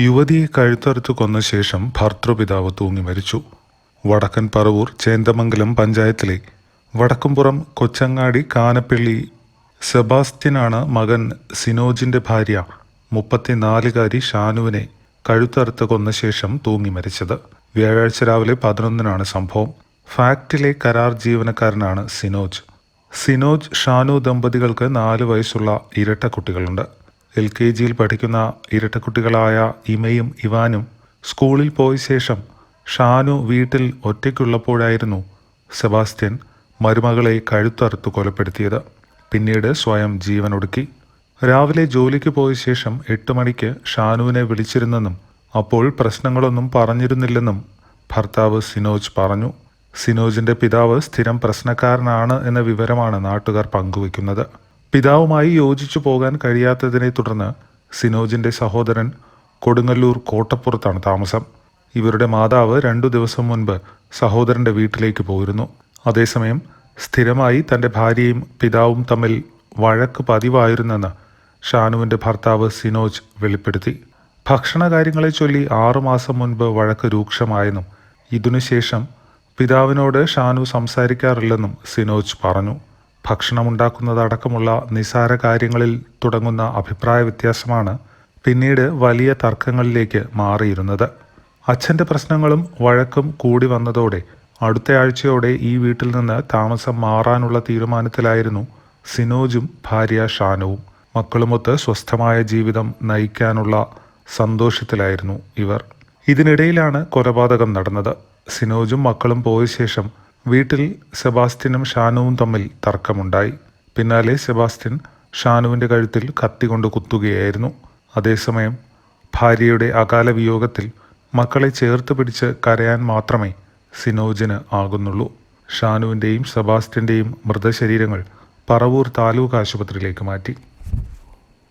യുവതിയെ കഴുത്തറുത്ത് കൊന്ന ശേഷം ഭർതൃപിതാവ് തൂങ്ങി മരിച്ചു. വടക്കൻ പറവൂർ ചേന്ദമംഗലം പഞ്ചായത്തിലെ വടക്കുംപുറം കൊച്ചങ്ങാടി കാനപ്പള്ളി സെബാസ്റ്റ്യനാണ് മകൻ സിനോജിന്റെ ഭാര്യ 34-കാരി ഷാനുവിനെ കഴുത്തറുത്ത് കൊന്ന ശേഷം തൂങ്ങി മരിച്ചത്. വ്യാഴാഴ്ച രാവിലെ 11-നാണ് സംഭവം. ഫാക്ടിലെ കരാർ ജീവനക്കാരനാണ് സിനോജ്. ഷാനു ദമ്പതികൾക്ക് 4 വയസ്സുള്ള ഇരട്ട കുട്ടികളുണ്ട്. LKGയിൽ പഠിക്കുന്ന ഇരട്ടക്കുട്ടികളായ ഇമയും ഇവാനും സ്കൂളിൽ പോയ ശേഷം ഷാനു വീട്ടിൽ ഒറ്റയ്ക്കുള്ളപ്പോഴായിരുന്നു സെബാസ്റ്റ്യൻ മരുമകളെ കഴുത്തറുത്ത് കൊലപ്പെടുത്തിയത്. പിന്നീട് സ്വയം ജീവനൊടുക്കി. രാവിലെ ജോലിക്ക് പോയ ശേഷം 8 മണിക്ക് ഷാനുവിനെ വിളിച്ചിരുന്നെന്നും അപ്പോൾ പ്രശ്നങ്ങളൊന്നും പറഞ്ഞിരുന്നില്ലെന്നും ഭർത്താവ് സിനോജ് പറഞ്ഞു. സിനോജിന്റെ പിതാവ് സ്ഥിരം പ്രശ്നക്കാരനാണ് എന്ന വിവരമാണ് നാട്ടുകാർ പങ്കുവയ്ക്കുന്നത്. പിതാവുമായി യോജിച്ചു പോകാൻ കഴിയാത്തതിനെ തുടർന്ന് സിനോജിന്റെ സഹോദരൻ കൊടുങ്ങല്ലൂർ കോട്ടപ്പുറത്താണ് താമസം. ഇവരുടെ മാതാവ് 2 ദിവസം മുൻപ് സഹോദരന്റെ വീട്ടിലേക്ക് പോയിരുന്നു. അതേസമയം സ്ഥിരമായി തൻ്റെ ഭാര്യയും പിതാവും തമ്മിൽ വഴക്ക് പതിവായിരുന്നെന്ന് ഷാനുവിൻ്റെ ഭർത്താവ് സിനോജ് വെളിപ്പെടുത്തി. ഭക്ഷണകാര്യങ്ങളെ ചൊല്ലി 6 മാസം മുൻപ് വഴക്ക് രൂക്ഷമായെന്നും ഇതിനുശേഷം പിതാവിനോട് ഷാനു സംസാരിക്കാറില്ലെന്നും സിനോജ് പറഞ്ഞു. ഭക്ഷണമുണ്ടാക്കുന്നതടക്കമുള്ള നിസാര കാര്യങ്ങളിൽ തുടങ്ങുന്ന അഭിപ്രായ വ്യത്യാസമാണ് പിന്നീട് വലിയ തർക്കങ്ങളിലേക്ക് മാറിയിരുന്നത്. അച്ഛൻ്റെ പ്രശ്നങ്ങളും വഴക്കും കൂടി വന്നതോടെ അടുത്ത ആഴ്ചയോടെ ഈ വീട്ടിൽ നിന്ന് താമസം മാറാനുള്ള തീരുമാനത്തിലായിരുന്നു സിനോജും ഭാര്യ ഷാനുവും. മക്കളുമൊത്ത് സ്വസ്ഥമായ ജീവിതം നയിക്കാനുള്ള സന്തോഷത്തിലായിരുന്നു ഇവർ. ഇതിനിടയിലാണ് കൊലപാതകം നടന്നത്. സിനോജും മക്കളും പോയ ശേഷം വീട്ടിൽ സെബാസ്റ്റ്യനും ഷാനുവും തമ്മിൽ തർക്കമുണ്ടായി. പിന്നാലെ സെബാസ്റ്റ്യൻ ഷാനുവിൻ്റെ കഴുത്തിൽ കത്തികൊണ്ട് കുത്തുകയായിരുന്നു. അതേസമയം ഭാര്യയുടെ അകാല വിയോഗത്തിൽ മക്കളെ ചേർത്ത് പിടിച്ച് കരയാൻ മാത്രമേ സിനോജിന് ആകുന്നുള്ളൂ. ഷാനുവിൻ്റെയും സെബാസ്റ്റ്യൻ്റെയും മൃതശരീരങ്ങൾ പറവൂർ താലൂക്ക് ആശുപത്രിയിലേക്ക് മാറ്റി.